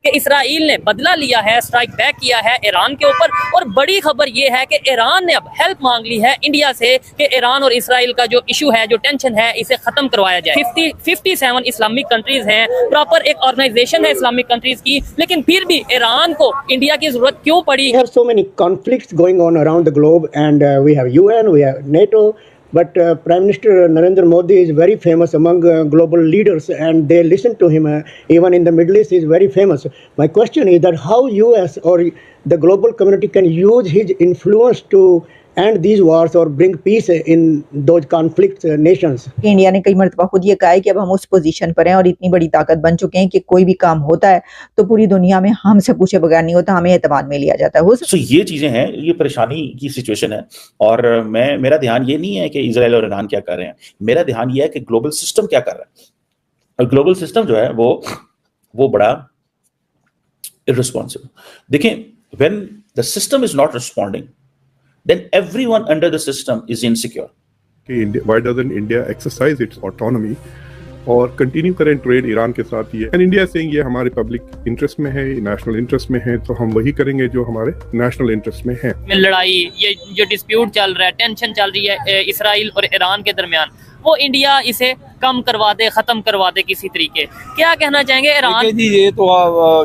कि इसराइल ने बदला लिया है, स्ट्राइक बैक किया है ईरान के ऊपर। और बड़ी खबर ये है कि ईरान ने अब हेल्प मांग ली है इंडिया से कि ईरान और इसराइल का जो इशू है, जो टेंशन है, इसे खत्म करवाया जाए। 57 इस्लामिक कंट्रीज हैं, प्रॉपर एक ऑर्गेनाइजेशन है इस्लामिक कंट्रीज की, लेकिन फिर भी ईरान को इंडिया की जरूरत क्यों पड़ी? We have so many conflicts going on around the globe, and we have UN, we have NATO, but Prime Minister Narendra Modi is very famous among global leaders, and they listen to him. Even in the Middle East, he is very famous. My question is that how US or the global community can use his influence to end these wars or bring peace in those conflict nations. India ने कई मरतबा खुद ये कहा है कि अब हम उस पोजीशन पर हैं और इतनी बड़ी ताकत बन चुके हैं कि कोई भी काम होता है तो पूरी दुनिया में हमसे पूछे बगैर नहीं होता, हमें एतमाद में लिया जाता है। तो ये चीजें हैं, ये परेशानी की सिचुएशन है। और मेरा ध्यान ये नहीं है कि इजराइल और ईरान क्या कर रहे हैं, मेरा ध्यान ये है कि ग्लोबल सिस्टम क्या कर रहा है। और ग्लोबल सिस्टम जो है वो बड़ा इररिस्पॉन्सिबल। देखें, when the system is not responding, then everyone under the system is insecure. Why doesn't India exercise its autonomy और कंटिन्यू करें ट्रेड ईरान के साथ? ये एंड इंडिया सेइंग ये हमारे पब्लिक इंटरेस्ट में है, नेशनल इंटरेस्ट में है, तो हम वही करेंगे जो हमारे नेशनल इंटरेस्ट में है। लड़ाई, ये जो डिस्प्यूट चल रहा है, टेंशन चल रही है इसराइल और ईरान के दरमियान, वो इंडिया इसे कम करवा दे, खत्म करवा दे किसी तरीके। क्या कहना चाहेंगे ईरान? जी, ये तो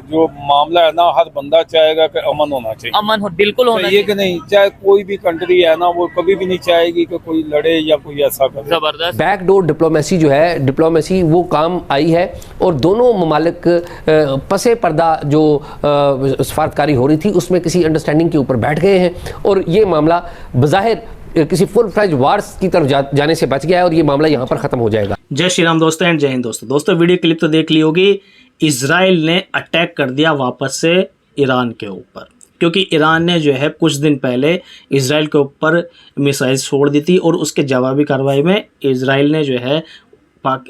जो मामला है ना, हर बंदा चाहेगा कि अमन होना चाहिए। अमन हो, बिल्कुल होना चाहिए कि नहीं, चाहे कोई भी कंट्री है ना, वो कभी भी नहीं चाहेगी कि कोई लड़े या कोई ऐसा करे। जबरदस्त बैकडोर डिप्लोमेसी जो है, डिप्लोमेसी वो काम आई है और दोनों ममालिक पसे पर्दा जो सफारतकारी हो रही थी उसमें किसी अंडरस्टैंडिंग के ऊपर बैठ गए हैं और ये मामला बज़ाहिर किसी फुल फ्लेज वार्स की तरफ जाने से बच गया है और ये मामला यहाँ पर ख़त्म हो जाएगा। जय श्री राम दोस्तों एंड जय हिंद दोस्तों वीडियो क्लिप तो देख ली होगी। इजराइल ने अटैक कर दिया वापस से ईरान के ऊपर, क्योंकि ईरान ने जो है कुछ दिन पहले इजराइल के ऊपर मिसाइल छोड़ दी थी और उसके जवाबी कार्रवाई में इजराइल ने जो है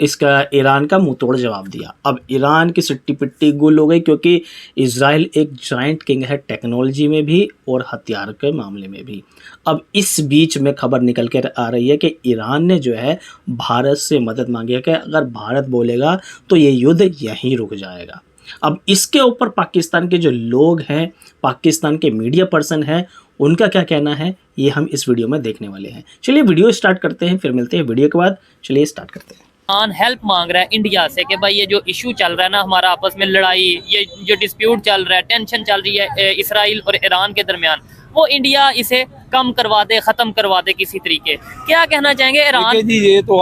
इसका ईरान का मुंह तोड़ जवाब दिया। अब ईरान की सिट्टी पिट्टी गुल हो गई, क्योंकि इजराइल एक जॉइंट किंग है टेक्नोलॉजी में भी और हथियार के मामले में भी। अब इस बीच में खबर निकल कर आ रही है कि ईरान ने जो है भारत से मदद मांगी है कि अगर भारत बोलेगा तो ये युद्ध यहीं रुक जाएगा। अब इसके ऊपर पाकिस्तान के जो लोग हैं, पाकिस्तान के मीडिया पर्सन हैं, उनका क्या कहना है ये हम इस वीडियो में देखने वाले हैं। चलिए वीडियो स्टार्ट करते हैं, फिर मिलते हैं वीडियो के बाद। चलिए स्टार्ट करते हैं। हेल्प मांग रहा है इंडिया से कि भाई ये जो इशू चल रहा है ना हमारा आपस में, लड़ाई, ये जो डिस्प्यूट चल रहा है, टेंशन चल रही है इसराइल और ईरान के दरमियान, वो इंडिया इसे कम करवा दे, खत्म करवा दे किसी तरीके। क्या कहना चाहेंगे ईरान? जी, ये तो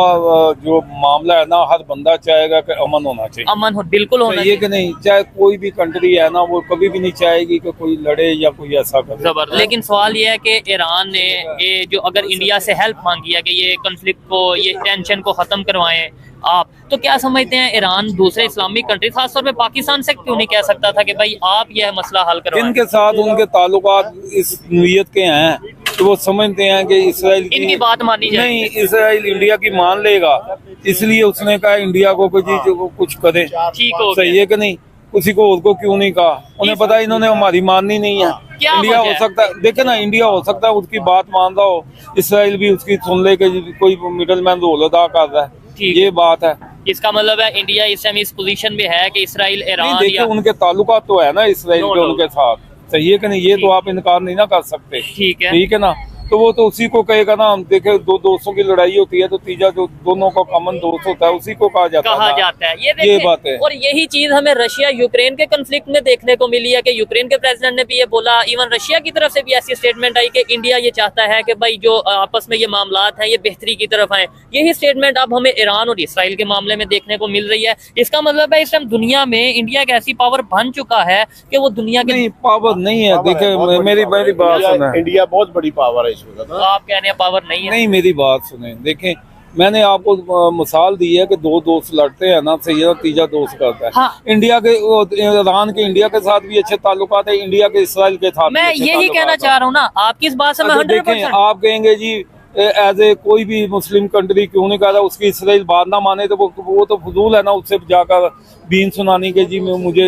जो मामला है ना, हर बंदा चाहेगा कि अमन होना चाहिए। अमन हो, बिल्कुल होना चाहिए कि नहीं, चाहे कोई भी कंट्री है ना, वो कभी भी नहीं चाहेगी कि कोई लड़े या कोई ऐसा करे। जबरदस्त। लेकिन सवाल ये है कि ईरान ने ये जो अगर इंडिया से हेल्प मांगी है कि ये कॉन्फ्लिक्ट को, ये टेंशन को खत्म करवाएं आप, तो क्या समझते हैं ईरान दूसरे इस्लामिक कंट्री, खासतौर पे पाकिस्तान से क्यों नहीं कह सकता था कि भाई आप यह मसला हल करवाएं? इनके साथ उनके ताल्लुकात इस नीयत के हैं कि वो समझते हैं कि इसराइल इनकी बात मानी जाए। नहीं, इसराइल इंडिया की मान लेगा, इसलिए उसने कहा इंडिया को कोई चीज कुछ करे। ठीक हो, सही है कि नहीं? किसी को और को क्यों नहीं कहा? उन्हें पता है इन्होंने हमारी माननी नहीं है। इंडिया हो सकता है, देखे ना, इंडिया हो सकता है उसकी बात मान रहा हो, इसराइल भी उसकी सुन ले कि कोई मिडल मैन रोल अदा कर रहा है। ये बात है। इसका मतलब है इंडिया इस टाइम इस पोजीशन में है कि इसराइल ईरान, देखिए उनके ताल्लुकात तो है ना इसराइल के उनके साथ, सही है कि नहीं? ये तो आप इनकार नहीं ना कर सकते। ठीक है ना? तो वो तो उसी को कहेगा ना। हम देखे, दो दोस्तों की लड़ाई होती है तो तीजा जो दोनों का कॉमन दोस्त होता है उसी को कहा जाता है। ये बात है। और यही चीज हमें रशिया यूक्रेन के कॉन्फ्लिक्ट में देखने को मिली है कि यूक्रेन के प्रेसिडेंट ने भी ये बोला, इवन रशिया की तरफ से भी ऐसी स्टेटमेंट आई कि इंडिया ये चाहता है कि भाई जो आपस में ये मामलात हैं ये बेहतरी की तरफ आए। यही स्टेटमेंट अब हमें ईरान और इसराइल के मामले में देखने को मिल रही है। इसका मतलब है इस टाइम दुनिया में इंडिया एक ऐसी पावर बन चुका है कि वो दुनिया के पावर नहीं है। देखिए मेरी बात सुना, इंडिया बहुत बड़ी पावर है इसमें। आप कह रहे हैं पावर नहीं है? नहीं, मेरी बात सुने। देखें, मैंने आपको मिसाल दी है कि दो दोस्त लड़ते हैं ना, सही है, तीजा दोस्त करता है। हाँ। इंडिया के, ईरान के इंडिया के साथ भी अच्छे ताल्लुकात है, इंडिया के इसराइल के साथ। मैं यही कहना चाह रहा हूँ ना, आपकी इस बात से मैं 100%। आप कहेंगे जी एज ए कोई भी मुस्लिम कंट्री क्यों नहीं कह रहा उसकी इसराइल बात ना माने, तो वो तो फजूल है ना उससे जाकर बीन सुनानी के जी मुझे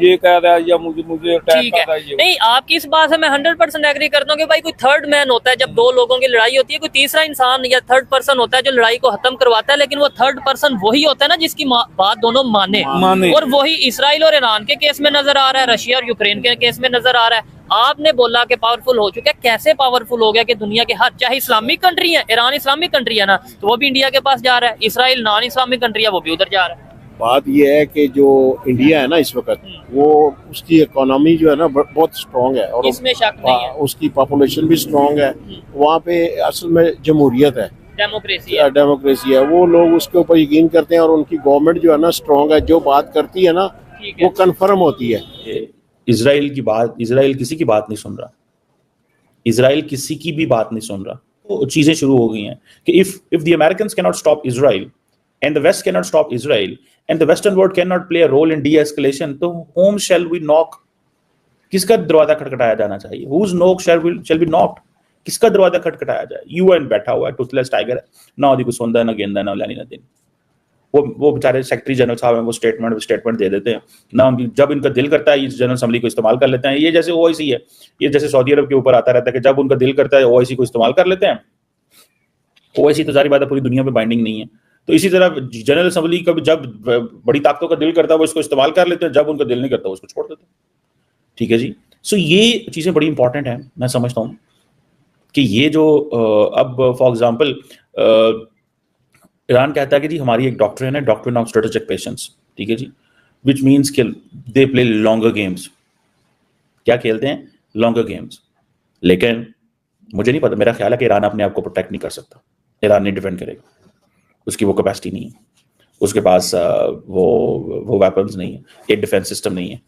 ये कह रहा है या मुझे अटैक ठीक कर रहा है। है। नहीं, आपकी इस बात से मैं 100% एग्री करता हूँ कि भाई कोई थर्ड मैन होता है जब दो लोगों की लड़ाई होती है, कोई तीसरा इंसान या थर्ड पर्सन होता है जो लड़ाई को खत्म करवाता है, लेकिन वो थर्ड पर्सन वही होता है ना जिसकी बात दोनों माने। और वही इसराइल और ईरान के केस में नजर आ रहा है, रशिया और यूक्रेन के केस में नजर आ रहा है। आपने बोला कि पावरफुल हो चुका है, कैसे पावरफुल हो गया कि दुनिया के हर, चाहे इस्लामिक कंट्री है, ईरान इस्लामिक कंट्री है ना, तो वो भी इंडिया के पास जा रहा है, इसराइल नॉन इस्लामिक कंट्री है वो भी उधर जा रहा है। बात यह है कि जो इंडिया है ना इस वक्त, वो उसकी इकोनॉमी जो है ना बहुत स्ट्रांग है और इसमें शक नहीं है, उसकी पॉपुलेशन भी स्ट्रांग है। वहाँ पे असल में जमहूरियत है, डेमोक्रेसी है, वो लोग उसके ऊपर यकीन करते हैं और उनकी गवर्नमेंट जो है ना स्ट्रांग है, जो बात करती है ना वो कंफर्म होती है। इजराइल की बात, इजराइल किसी की बात नहीं सुन रहा, इजराइल किसी की भी बात नहीं सुन रहा। तो चीजें शुरू हो गई हैं कि if the Americans can not stop Israel and the West can not stop Israel and the Western world can not play a role in de-escalation, तो होम शैल वी नॉक, किसका दरवाजा खटखटाया जाना चाहिए? हुज नोक शैल बी नॉक्ड, किसका दरवाजा खटखटाया जाए? यूएन बैठा हुआ है, टूथलेस टाइगर है, ना ओदी कुछ सुनदा ना गेंदा ना लैनी ना दिन। वो बेचारे सेक्रेटरी जनरल साहब हैं, वो स्टेटमेंट दे देते हैं ना, जब इनका दिल करता है इस जनरल असेंबली को इस्तेमाल कर लेते हैं। ये जैसे ओआईसी है, ये जैसे सऊदी अरब के ऊपर आता रहता है कि जब उनका दिल करता है ओआईसी को इस्तेमाल कर लेते हैं। ओआईसी तो जारी बात है पूरी दुनिया में बाइंडिंग नहीं है, तो इसी तरह जनरल असेंबली का जब बड़ी ताकतों का दिल करता है वो इसको इस्तेमाल कर लेते हैं, जब उनका दिल नहीं करता वो उसको छोड़ देते हैं। ठीक है जी। सो ये चीजें बड़ी इंपॉर्टेंट है, मैं समझता हूँ कि ये जो अब फॉर एग्जाम्पल ईरान कहता है कि जी हमारी एक डॉक्ट्रिन है, डॉक्ट्रिन ऑफ स्ट्रेटेजिक पेशेंस, ठीक है जी, विच मीन्स कि दे प्ले लॉन्गर गेम्स। क्या खेलते हैं? Longer games. लेकिन मुझे नहीं पता, मेरा ख्याल है कि ईरान अपने आप को प्रोटेक्ट नहीं कर सकता, ईरान नहीं डिफेंड करेगा, उसकी वो कैपेसिटी नहीं है, उसके पास वो वेपन्स नहीं है, एयर डिफेंस सिस्टम नहीं है,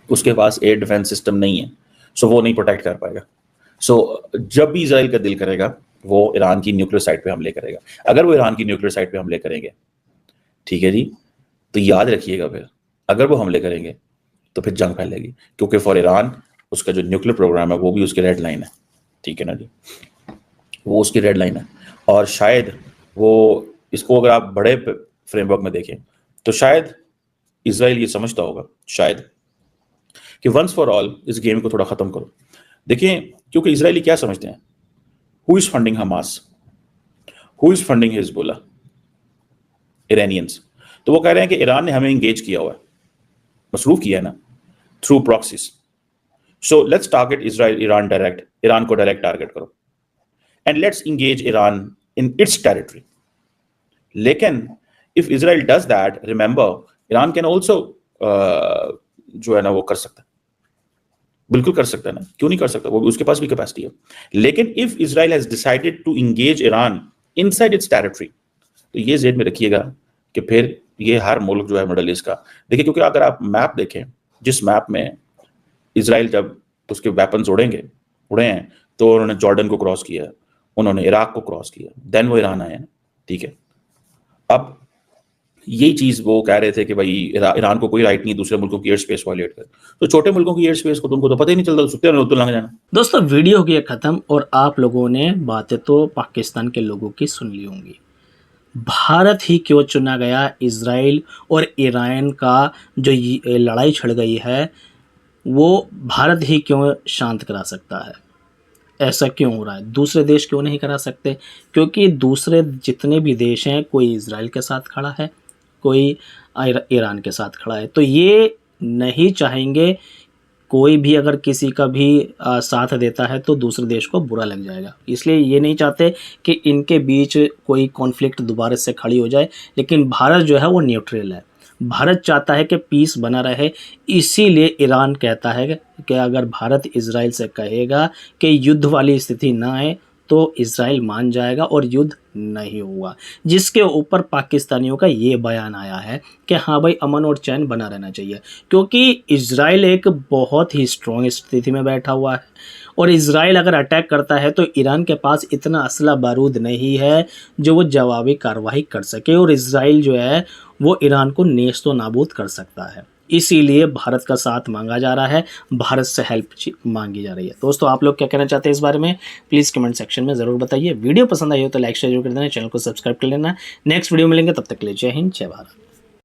उसके पास एयर डिफेंस सिस्टम नहीं है, सो वो नहीं प्रोटेक्ट कर पाएगा। सो जब भी इजराइल का दिल करेगा वो ईरान की न्यूक्लियर साइट पे हमले करेगा। अगर वो ईरान की न्यूक्लियर साइट पे हमले करेंगे, ठीक है जी, तो याद रखिएगा फिर अगर वो हमले करेंगे तो फिर जंग फैलेगी, क्योंकि फॉर ईरान उसका जो न्यूक्लियर प्रोग्राम है वो भी उसकी रेड लाइन है। ठीक है ना जी, वो उसकी रेड लाइन है। और शायद वो इसको अगर आप बड़े फ्रेमवर्क में देखें तो शायद इजराइल ये समझता होगा शायद कि वंस फॉर ऑल इस गेम को थोड़ा खत्म करो। देखिए, क्योंकि इजरायली क्या समझते हैं, who is funding Hamas, who is funding Hezbollah, Iranians. तो वो कह रहे हैं कि ईरान ने हमें इंगेज किया हुआ है, मसरूफ किया है ना, through proxies. So let's target Israel, Iran direct, Iran को डायरेक्ट टारगेट करो and let's engage Iran in its territory. लेकिन if Israel does that, remember Iran can also जो है ना वो कर सकता है, बिल्कुल कर सकता है ना, क्यों नहीं कर सकता, वो उसके पास भी कैपेसिटी है। लेकिन if Israel has decided to engage Iran inside its territory, तो ये जेड में रखिएगा कि फिर ये हर मुल्क जो है मिडल ईस्ट का देखिए, क्योंकि अगर आप मैप देखें, जिस मैप में इजराइल जब उसके वेपन्स उड़े हैं, तो उन्होंने जॉर्डन को क्रॉस किया, उन्होंने इराक को क्रॉस किया, देन वो ईरान आए हैं। ठीक है, अब यही चीज वो कह रहे थे कि भाई ईरान को कोई राइट नहीं दूसरे मुल्कों की एयर स्पेस वायलेट कर, तो छोटे मुल्कों की एयर स्पेस को तुमको तो पता ही नहीं चलता, सुत्ते तो लंघ जाना। दोस्तों, वीडियो हो गया खत्म और आप लोगों ने बातें तो पाकिस्तान के लोगों की सुन ली होंगी। भारत ही क्यों चुना गया? इजराइल और ईरान का जो लड़ाई छिड़ गई है वो भारत ही क्यों शांत करा सकता है? ऐसा क्यों हो रहा है? दूसरे देश क्यों नहीं करा सकते? क्योंकि दूसरे जितने भी देश हैं, कोई इजराइल के साथ खड़ा है, कोई ईरान के साथ खड़ा है, तो ये नहीं चाहेंगे कोई भी अगर किसी का भी साथ देता है तो दूसरे देश को बुरा लग जाएगा, इसलिए ये नहीं चाहते कि इनके बीच कोई कॉन्फ्लिक्ट दोबारा से खड़ी हो जाए। लेकिन भारत जो है वो न्यूट्रल है, भारत चाहता है कि पीस बना रहे, इसीलिए ईरान कहता है कि अगर भारत इजराइल से कहेगा कि युद्ध वाली स्थिति ना आए तो इजराइल मान जाएगा और युद्ध नहीं हुआ, जिसके ऊपर पाकिस्तानियों का ये बयान आया है कि हाँ भाई अमन और चैन बना रहना चाहिए, क्योंकि इजराइल एक बहुत ही स्ट्रॉन्ग स्थिति में बैठा हुआ है और इजराइल अगर अटैक करता है तो ईरान के पास इतना असला बारूद नहीं है जो वो जवाबी कार्रवाई कर सके और इजराइल जो है वो ईरान को नेस्तो नाबूद कर सकता है। इसीलिए भारत का साथ मांगा जा रहा है, भारत से हेल्प मांगी जा रही है। दोस्तों आप लोग क्या कहना चाहते हैं इस बारे में, प्लीज़ कमेंट सेक्शन में ज़रूर बताइए। वीडियो पसंद आई हो तो लाइक शेयर जरूर कर देना, चैनल को सब्सक्राइब कर लेना। नेक्स्ट वीडियो मिलेंगे, तब तक के लिए जय हिंद, जय भारत।